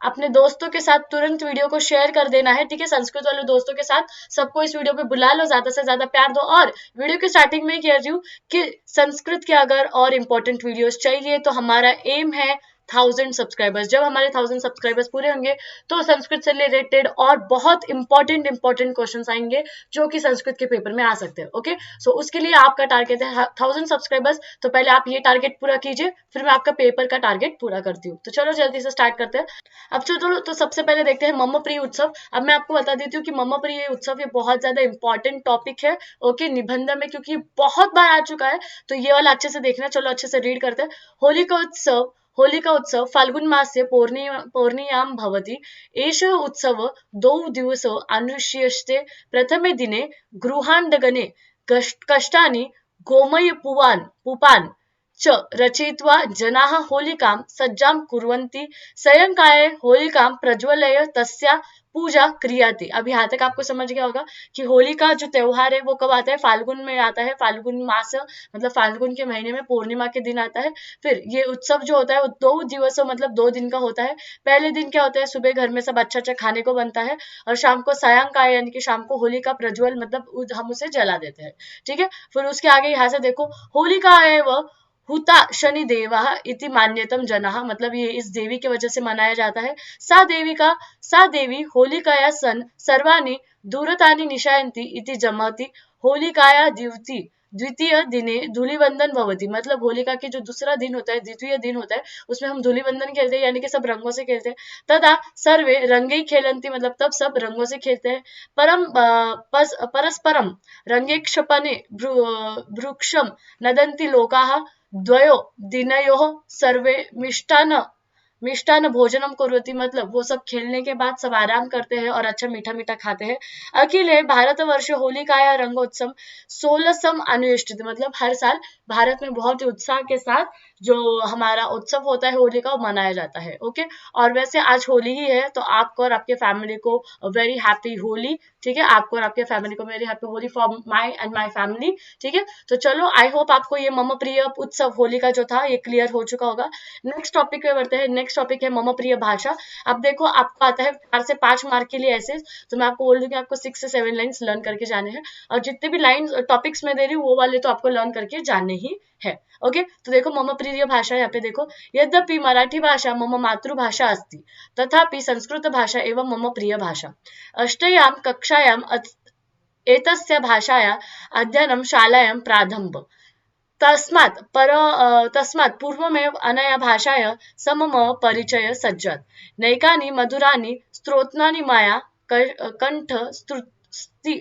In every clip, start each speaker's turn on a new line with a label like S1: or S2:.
S1: अपने दोस्तों के साथ तुरंत वीडियो को शेयर कर देना है, ठीक है। संस्कृत वाले दोस्तों के साथ सबको इस वीडियो पे बुला लो, ज्यादा से ज्यादा प्यार दो। और वीडियो के स्टार्टिंग में ही कह रही हूँ कि संस्कृत के अगर और इम्पोर्टेंट वीडियोस चाहिए तो हमारा एम है 1000 सब्सक्राइबर्स। जब हमारे 1000 सब्सक्राइबर्स पूरे होंगे तो संस्कृत से रिलेटेड और बहुत इंपॉर्टेंट क्वेश्चंस आएंगे जो कि संस्कृत के पेपर में आ सकते हैं। ओके, सो उसके लिए आपका टारगेट है 1000 सब्सक्राइबर्स। तो पहले आप ये टारगेट पूरा कीजिए, फिर मैं आपका पेपर का टारगेट पूरा करती हूँ। तो चलो जल्दी से स्टार्ट करते हैं। अब चलो तो सबसे पहले देखते हैं मम प्रिय उत्सव। अब मैं आपको बता देती हूँ कि मम प्रिय उत्सव ये बहुत ज्यादा इंपॉर्टेंट टॉपिक है, ओके, निबंध में, क्योंकि बहुत बार आ चुका है। तो ये वाला अच्छे से देखना। चलो अच्छे से रीड करते हैं। होलिका उत्सव फाल्गुन मासे पौर्णियां भवति। एषः उत्सव 2 दिवसौ अनुष्ठ्यते। प्रथमे दिने गृहाण्डगणे कष्टानि गोमयपुपान् च रचयित्वा जनाः होलिकां सज्जां कुर्वन्ति। सायंकाले होलिकां प्रज्वल्य तस्या पूजा क्रियाते। अब यहाँ तक आपको समझ गया होगा कि होली का जो त्योहार है वो कब आता है, फाल्गुन में आता है। फाल्गुन मास मतलब फाल्गुन के महीने में पूर्णिमा के दिन आता है। फिर ये उत्सव जो होता है वो 2 दिवसों मतलब 2 दिन का होता है। पहले दिन क्या होता है, सुबह घर में सब अच्छा अच्छा खाने को बनता है, और शाम को सायंकाल यानी कि शाम को होली का प्रज्वल मतलब हम उसे जला देते हैं, ठीक है। फिर उसके आगे यहाँ से देखो, होलिका एव हुता शनि देवा इति मान्यतम जनाः, मतलब ये इस देवी की वजह से मनाया जाता है। सा देवी होलिकाया सन सर्वाणि दूरतानि निशायन्ति इति जमति। होलिकाया द्वितीय दिने धूलिवंदन भवति, मतलब होलिका की जो दूसरा दिन होता है, द्वितीय दिन होता है, उसमें हम धूलिवंदन खेलते हैं, यानी कि सब रंगों से खेलते हैं। तथा सर्वे रंगे खेलन्ति, मतलब तब सब रंगों से खेलते हैं। परस्परम रंगे क्षपने वृक्षम नदन्ति लोकाः। द्वयो दिनयोः सर्वे मिष्टान भोजनम करोति, मतलब वो सब खेलने के बाद सब आराम करते हैं और अच्छा मीठा मीठा खाते हैं। अखिले भारत वर्ष होलिकाया रंगोत्सव 16 अनुष्ठित, मतलब हर साल भारत में बहुत ही उत्साह के साथ जो हमारा उत्सव होता है होली का, वो मनाया जाता है। ओके, और वैसे आज होली ही है, तो आपको और आपके फैमिली को वेरी हैप्पी होली, ठीक है। आपको और आपके फैमिली को very happy Holi for my and my family, ठीक है। तो चलो, आई होप आपको ये मम प्रिय उत्सव होली का जो था ये क्लियर हो चुका होगा। नेक्स्ट टॉपिक पे बढ़ते हैं। नेक्स्ट टॉपिक है मम प्रिय भाषा। अब देखो, आपको आता है 4 से 5 मार्क के लिए ऐसे, तो मैं आपको बोल दूं कि आपको 6 से 7 लाइन्स लर्न करके जाने हैं, और जितने भी लाइन टॉपिक्स में दे रही हूँ वो वाले तो आपको लर्न करके जाने ही है। ओके, तो देखो मम प्रिय भाषा, यहाँ पे देखो, यद्यपि मराठी भाषा मम मातृभाषा अस्ति, तथापि संस्कृत भाषा एवं मम प्रिय भाषा। अष्टयां कक्षायां एतस्य भाषाया अध्ययनं शालायां प्रारम्भ। तस्मात् पूर्वमेव अनया भाषाया समम परिचय सज्जात्। नैकानि मधुराणि स्तोत्राणि मया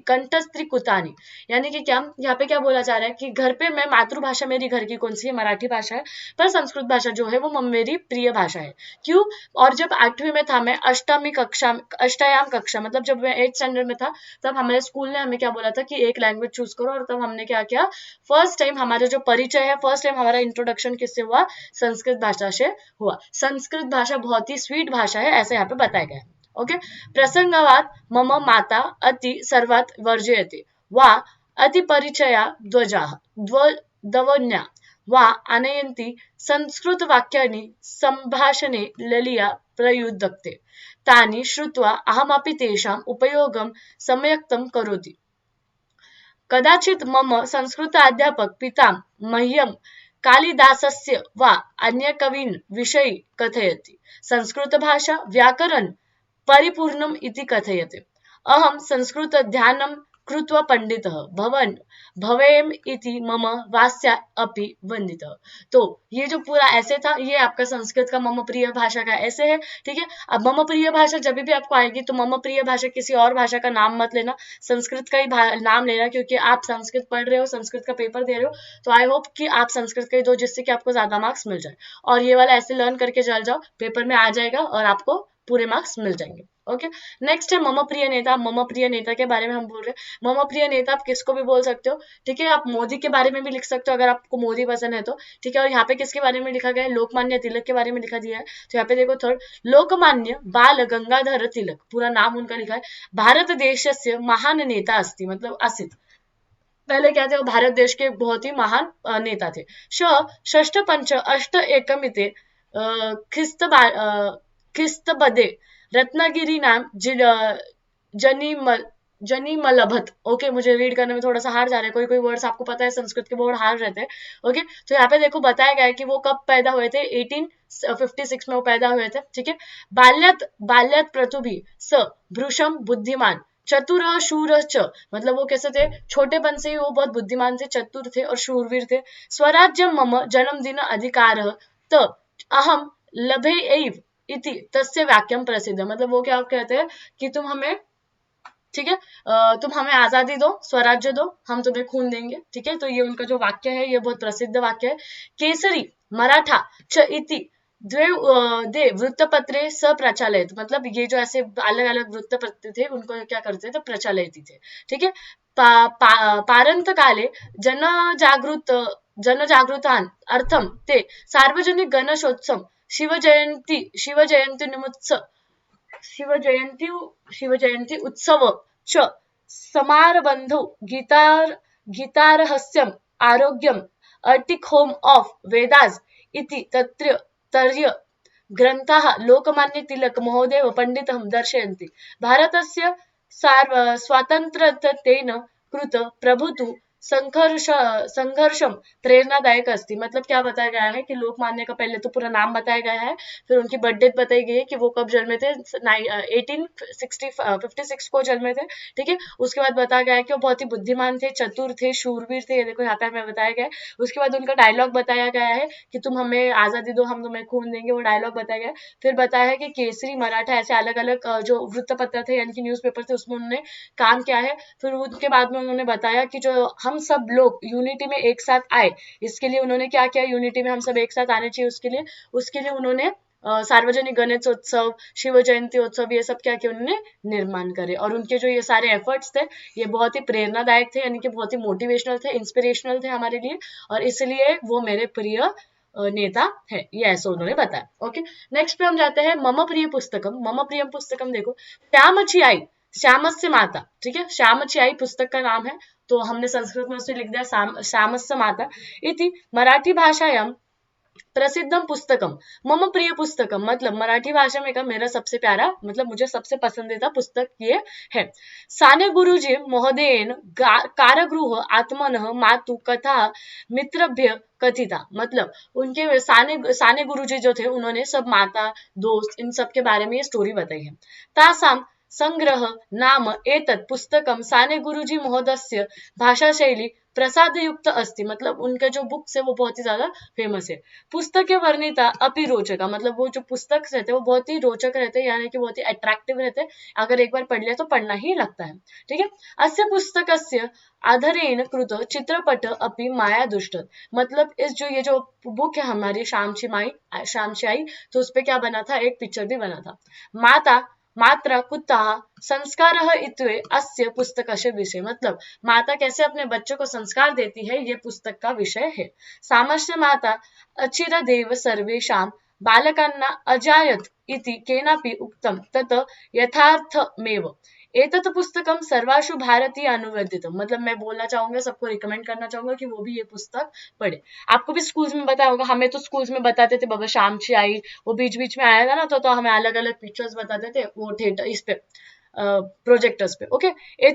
S1: कंठस्त्रीकृतानि। यानी कि क्या, यहाँ पे क्या बोला जा रहा है कि घर पे मैं, मातृभाषा मेरी घर की कौन सी है, मराठी भाषा है, पर संस्कृत भाषा जो है वो मेरी प्रिय भाषा है। क्यों? और जब 8वीं में था मैं, अष्टयाम कक्षा, मतलब जब मैं 8th स्टैंडर्ड में था, तब हमारे स्कूल ने हमें क्या बोला था कि एक लैंग्वेज चूज करो, और तब हमने क्या किया, फर्स्ट टाइम हमारा जो परिचय है, फर्स्ट टाइम हमारा इंट्रोडक्शन किससे हुआ, संस्कृत भाषा से हुआ। संस्कृत भाषा बहुत ही स्वीट भाषा है, ऐसे यहाँ पे बताया गया है। ओके, प्रसंगवात मम माता अति सर्वात वर्जयते वा अति परिचया दवन्या वा आनयन्ति संस्कृत वाक्यानि संभाषणे ललिया प्रयुज्यते। तानि श्रुत्वा अहमपि तेषाम् उपयोगं सम्यक्तं करोति। कदाचित् मम संस्कृत अध्यापक पिता मह्यं कालिदासस्य वा अन्यकवीन् विषये कथयति। संस्कृत भाषा व्याकरण परिपूर्णम् इति कथयते। अहं संस्कृत ध्यानं कृत्वा पंडितः भवेम इति मम वास्या अपि वन्दितः। तो ये जो पूरा ऐसे था, ये आपका संस्कृत का मम प्रिय भाषा का ऐसे है, ठीक है। अब मम प्रिय भाषा जब भी आपको आएगी तो मम प्रिय भाषा किसी और भाषा का नाम मत लेना, संस्कृत का ही नाम लेना, क्योंकि आप संस्कृत पढ़ रहे हो, संस्कृत का पेपर दे रहे हो, तो आई होप कि आप संस्कृत का ही दो, जिससे कि आपको ज्यादा मार्क्स मिल जाए। और ये वाला ऐसे लर्न करके चल जाओ, पेपर में आ जाएगा और आपको पूरे मार्क्स मिल जाएंगे। ओके, नेक्स्ट है मम प्रिय नेता। मम प्रिय नेता के बारे में हम बोल रहे हैं। मम प्रिय नेता आप किसको भी बोल सकते हो, ठीक है। आप मोदी के बारे में भी लिख सकते हो अगर आपको मोदी पसंद है तो, ठीक है। और यहाँ पे किसके बारे में लिखा गया है, लोकमान्य तिलक के बारे में लिखा दिया है। तो यहाँ पे देखो, थर्ड, लोकमान्य बाल गंगाधर तिलक, पूरा नाम उनका लिखा है। भारत देशस्य महान नेता अस्ति, मतलब असित, पहले क्या थे, वो भारत देश के बहुत ही महान नेता थे। षष्ठ पंच अष्ट एकमिते ख्रिस्त किस्तबदे रत्नागिरी नाम जनीमलभत। ओके, मुझे रीड करने में थोड़ा सा हार्ड जा रहा है, कोई कोई वर्ड्स आपको पता है संस्कृत के बहुत हार्ड रहते हैं। ओके, तो यहाँ पे देखो बताया गया है कि वो कब पैदा हुए थे, 1856 में वो पैदा हुए थे। ठीक है, बाल्यात बाल्यात प्रतुभि स भृशम बुद्धिमान चतुर शूर च, मतलब वो कैसे थे, छोटेपन से ही वो बहुत बुद्धिमान थे, चतुर थे और शूरवीर थे। स्वराज्य मम जन्मदिन अधिकार त अहम लभे एव इति तस्य वाक्यम प्रसिद्ध, मतलब वो क्या कहते हैं कि तुम हमें, ठीक है, तुम हमें आजादी दो, स्वराज्य दो, हम तुम्हें खून देंगे। ठीक है, तो ये उनका जो वाक्य है ये बहुत प्रसिद्ध वाक्य है। केसरी मराठा च इति दे वृत्तपत्रे स प्रचालित, मतलब ये जो ऐसे अलग अलग वृत्तपत्र थे उनको क्या करते थे, प्रचालित थे। ठीक है, पारंत काले जनजागृत जनजागृतान अर्थम ते सार्वजनिक गणेशोत्सव शिवजयंती निमित्त शिवजयंती शिवजयंती उत्सव च समारबंधो गीतारहस्यम आरोग्यम अर्टिक होम ऑफ वेदास इति तत्र तर्य ग्रंथाः लोकमान्य तिलक महोदय पंडितः दर्शयन्ति। भारतस्य स्वातंत्र्यतेन कृत प्रभुतु संघर्षम प्रेरणादायक अस्ति, मतलब क्या बताया गया है कि लोकमान्य का पहले तो पूरा नाम बताया गया है, फिर उनकी बर्थ डेट बताई गई है कि वो कब जन्मे थे, 1856 को जन्मे थे। ठीक है, उसके बाद बताया गया है कि वो बहुत ही बुद्धिमान थे, चतुर थे, शूरवीर थे, ये देखो यहाँ पे हमें बताया गया है। उसके बाद उनका डायलॉग बताया गया है कि तुम हमें आजादी दो, हम तुम्हें खून देंगे, वो डायलॉग बताया गया है। फिर बताया है कि केसरी मराठा ऐसे अलग अलग जो वृत्तपत्र थे यानी कि न्यूज़पेपर थे उसमें उन्होंने काम किया है। फिर उसके बाद में उन्होंने बताया कि जो हम सब लोग यूनिटी में एक साथ आए, इसके लिए उन्होंने क्या किया, यूनिटी में हम सब एक साथ आने चाहिए, उसके लिए उन्होंने सार्वजनिक गणेशोत्सव, शिव जयंती उत्सव, ये सब क्या किया उन्होंने, निर्माण करे। और उनके जो ये सारे एफर्ट्स थे ये बहुत ही प्रेरणादायक थे, यानी कि बहुत ही मोटिवेशनल थे, इंस्पिरेशनल थे हमारे लिए, और इसलिए वो मेरे प्रिय नेता है, ये ऐसा उन्होंने बताया। ओके, नेक्स्ट पे हम जाते हैं मम प्रिय पुस्तकम। मम प्रिय पुस्तकम देखो, श्यामची आई श्यामस्य माता। ठीक है, श्यामची आई पुस्तक का नाम है, तो हमने संस्कृत में उसे लिख दिया श्यामस्य माता इति मराठी भाषायां प्रसिद्धम पुस्तकम मम प्रिय पुस्तकम, मतलब मराठी भाषा में का मेरा सबसे प्यारा, मतलब मुझे सबसे पसंदीदा पुस्तक ये है। साने गुरुजी महोदयेन कारागृह आत्मनः मातु कथा मित्रभ्य कथिता, मतलब उनके साने गुरुजी जो थे उन्होंने सब माता, दोस्त, इन सब के बारे में ये स्टोरी बताई है। तासाम संग्रह नाम एतत् पुस्तकम साने गुरुजी महोदयस्य भाषा शैली प्रसाद युक्त अस्ति, मतलब उनके जो बुक्स है वो बहुत ही ज्यादा फेमस है। पुस्तक वर्णिता अपि रोचका, मतलब वो जो पुस्तक रहते हैं वो बहुत ही रोचक रहते हैं, यानी कि बहुत ही अट्रैक्टिव रहते हैं, अगर एक बार पढ़ लिया तो पढ़ना ही लगता है। ठीक है, अस्य पुस्तकस्य आधारेण कृत चित्रपट अपि माया दुष्ट, मतलब इस जो ये जो बुक है हमारी शामची आई, तो उस पे क्या बना था, एक पिक्चर भी बना था। मात्रा कुत्ता संस्कार इत्वे अस्य पुस्तकस्य विषय, मतलब माता कैसे अपने बच्चों को संस्कार देती है ये पुस्तक का विषय है। सामस्य माता अचिरदेव सर्वेषां बालकान्ना अजायत इति केनापि उक्तं तत् यथार्थमेव। एतत् पुस्तकम सर्वासु भारतीय अनुवादितम, मतलब मैं बोलना चाहूंगा, सबको रिकमेंड करना चाहूंगा कि वो भी ये पुस्तक पढ़े। आपको भी स्कूल्स में बताया होगा, हमें तो स्कूल्स में बताते थे बाबा शामची आई, वो बीच बीच में आया था ना, तो हमें अलग अलग पिक्चर्स बताते थे वो थिएटर इस पे प्रोजेक्टर्स पे। ओके,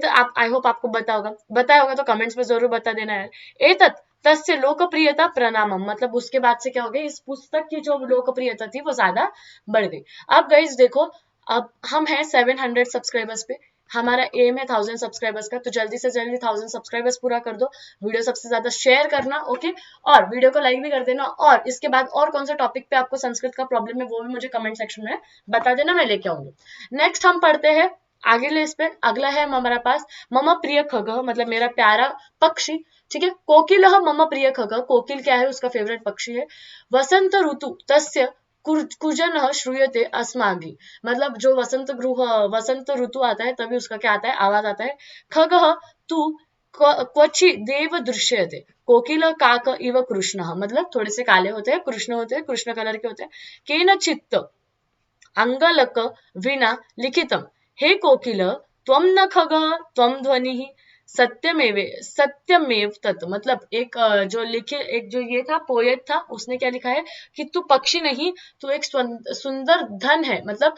S1: आप आई होप आपको बताया होगा तो कमेंट्स में जरूर बता देना है। एतत् तस्य लोकप्रियता प्रणामम, मतलब उसके बाद से क्या हो गया, इस पुस्तक की जो लोकप्रियता थी वो ज्यादा बढ़ गई। अब गाइस देखो, अब हम हैं 700 सब्सक्राइबर्स पे, हमारा एम है 1000 सब्सक्राइबर्स का, तो जल्दी से जल्दी 1000 सब्सक्राइबर्स पूरा कर दो। वीडियो सबसे ज्यादा शेयर करना, ओके, और वीडियो को लाइक भी कर देना। और इसके बाद और कौन सा टॉपिक पे आपको संस्कृत का प्रॉब्लम है वो भी मुझे कमेंट सेक्शन में बता देना, मैं लेके आऊंगी। नेक्स्ट हम पढ़ते हैं आगे लिस्ट पे, अगला है हमारे पास मम प्रिय खग, मतलब मेरा प्यारा पक्षी। ठीक है, कोकिल मम प्रिय खग, कोकिल क्या है, उसका फेवरेट पक्षी है। वसंत ऋतु तस्य कुजन श्रूयते अस्माभि, मतलब जो वसंत ऋतु आता है तभी उसका क्या आता है, आवाज आता है। खग तू क्वचि देव दृश्यते, कोकिल काक इव कृष्ण, मतलब थोड़े से काले होते हैं, कृष्ण कलर के होते हैं। केन चित्त अंगलक विना लिखितम, हे कोकिल त्वं न खग त्वं ध्वनिः सत्यमेव तत्, मतलब एक जो लिखे, एक जो ये था पोएट था, उसने क्या लिखा है कि तू पक्षी नहीं, तू एक सुंदर धन है, मतलब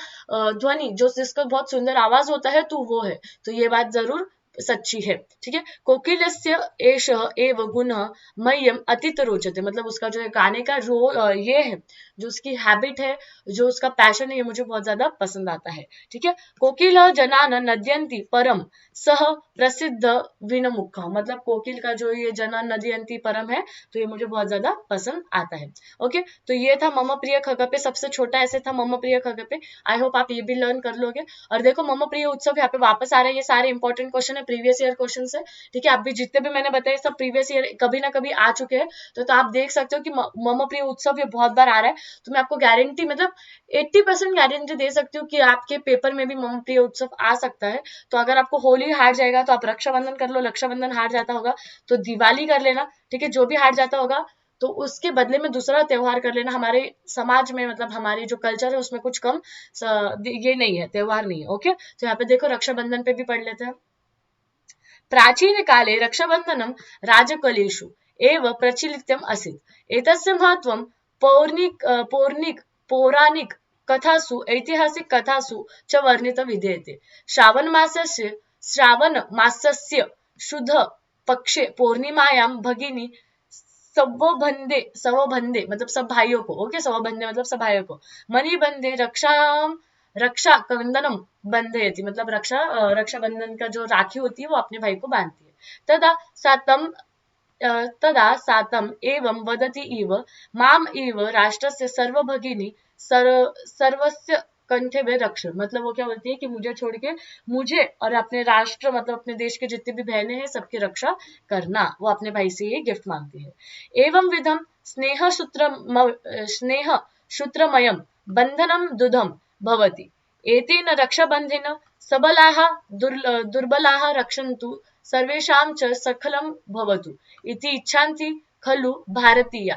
S1: ध्वनि जो जिसका बहुत सुंदर आवाज होता है, तू वो है। तो ये बात जरूर सच्ची है। ठीक है, कोकिलस्य एष एव गुणः मह्यम अतीत रोचते, मतलब उसका जो है गाने का ये है, जो उसकी हैबिट है, जो उसका पैशन है, ये मुझे बहुत ज्यादा पसंद आता है। ठीक है, कोकिल जनान नद्यंती परम सह प्रसिद्ध विनमुख, मतलब कोकिल का जो ये जनान नद्यंती परम है, तो ये मुझे बहुत ज्यादा पसंद आता है। ओके, तो ये था मम प्रिय खगपे, सबसे छोटा ऐसे था मम प्रिय खगपे। आई होप आप ये भी लर्न कर लोगे। और देखो मम प्रिय उत्सव यहाँ पे वापस आ रहा है, ये सारे इंपॉर्टेंट क्वेश्चन है, प्रीवियस ईयर क्वेश्चन है। ठीक है, आप भी जितने भी मैंने बताए सब प्रीवियस ईयर कभी ना कभी आ चुके हैं, तो आप देख सकते हो कि मम प्रिय उत्सव ये बहुत बार आ रहा है। तो मैं आपको गारंटी, मतलब 80% गारंटी दे सकती हूँ कि आपके पेपर में भी मम प्रिय उत्सव आ सकता है। तो अगर आपको होली हार जाएगा तो आप रक्षाबंधन कर लो, रक्षाबंधन हार जाता होगा तो दिवाली कर लेना। ठीक है, जो भी हार जाता होगा तो उसके बदले में दूसरा त्योहार कर लेना। हमारे समाज में, मतलब हमारी जो कल्चर है उसमें कुछ कम ये नहीं है, त्योहार नहीं है। ओके, तो यहाँ पे देखो रक्षाबंधन पे भी पढ़ लेते हैं। प्राचीन काले रक्षाबंधनम राजकलेषु एव प्रचलितम आसीत्। एतस्य महत्वं पौराणिक कथासु ऐतिहासिक कथासु च वर्णित विद्यते। श्रावण मासस्य शुद्ध पक्षे पूर्णिमायां भगिनी सवबंधे मतलब सब भाइयों को, ओके, सवबंधे मतलब सब भाइयों को, मणिबंधे रक्षा कंदनम बंधयति, मतलब रक्षाबंधन का जो राखी होती है वो अपने भाई को बांधती है। तदा सातम एवं वदति इव माम इव राष्ट्रस्य सर्वभगिनी सर्वस्य कंठे में रक्षण, मतलब वो क्या बोलती है कि मुझे छोड़ के मुझे और अपने राष्ट्र, मतलब अपने देश के जितने भी बहनें हैं सबकी रक्षा करना, वो अपने भाई से ये गिफ्ट मांगती है। एवं विधम स्नेह सूत्रमयम बंधनम दुधम भवति। एतेन रक्षाबंधेन सबलाः दुर्बलाः रक्षन्तु सर्वेषां च सखलं भवतु इति इच्छन्ति खलु भारतीया।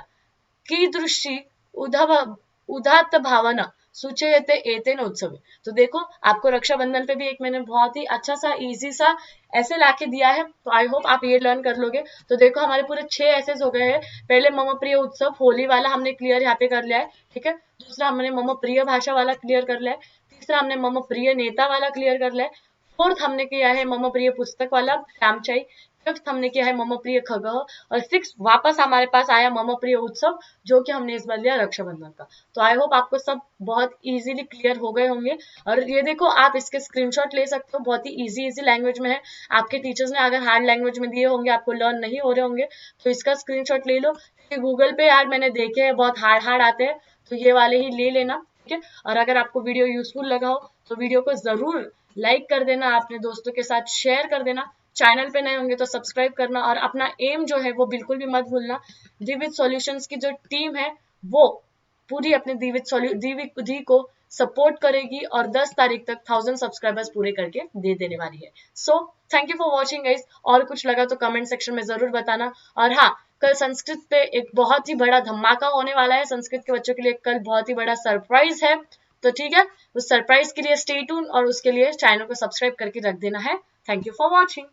S1: कीदृशी उदात्त भावना सूचयते एतेन उत्सवे। तो देखो आपको रक्षाबंधन पे भी एक मैंने बहुत ही अच्छा सा इजी सा ऐसे लाके दिया है, तो आई होप आप ये लर्न कर लोगे। तो देखो हमारे पूरे 6 ऐसे हो गए हैं। पहले मम प्रिय उत्सव होली वाला हमने क्लियर यहाँ पे कर लिया है। ठीक है, दूसरा हमने मम प्रिय भाषा वाला क्लियर कर लिया है। तीसरा हमने मम प्रिय नेता वाला क्लियर कर लिया है। फोर्थ हमने किया है मम प्रिय पुस्तक वाला श्यामचाई। फिफ्थ हमने किया है मम प्रिय खगः। और सिक्स वापस हमारे पास आया मम प्रिय उत्सव, जो कि हमने इस बार लिया रक्षाबंधन का। तो आई होप आपको सब बहुत इजीली क्लियर हो गए होंगे। और ये देखो आप इसके स्क्रीनशॉट ले सकते हो, बहुत ही इजी लैंग्वेज में है। आपके टीचर्स ने अगर हार्ड लैंग्वेज में दिए होंगे, आपको लर्न नहीं हो रहे होंगे, तो इसका स्क्रीनशॉट ले लो। गूगल पे यार मैंने देखे हैं बहुत हार्ड आते हैं, तो ये वाले ही ले लेना। ठीक है, और अगर आपको वीडियो यूजफुल लगा हो तो वीडियो को जरूर लाइक कर देना, अपने दोस्तों के साथ शेयर कर देना। चैनल पे नए होंगे तो सब्सक्राइब करना, और अपना एम जो है वो बिल्कुल भी मत भूलना। दिविद सॉल्यूशंस की जो टीम है वो पूरी अपने दी को सपोर्ट करेगी और 10 तारीख तक 1000 सब्सक्राइबर्स पूरे करके दे देने वाली है। So thank you for watching guys. और कुछ लगा तो कमेंट सेक्शन में जरूर बताना। और हाँ, कल संस्कृत पे एक बहुत ही बड़ा धमाका होने वाला है। संस्कृत के बच्चों के लिए कल बहुत ही बड़ा सरप्राइज है। तो ठीक है, उस सरप्राइज के लिए स्टे ट्यून, और उसके लिए चैनल को सब्सक्राइब करके रख देना है। Thank you for watching.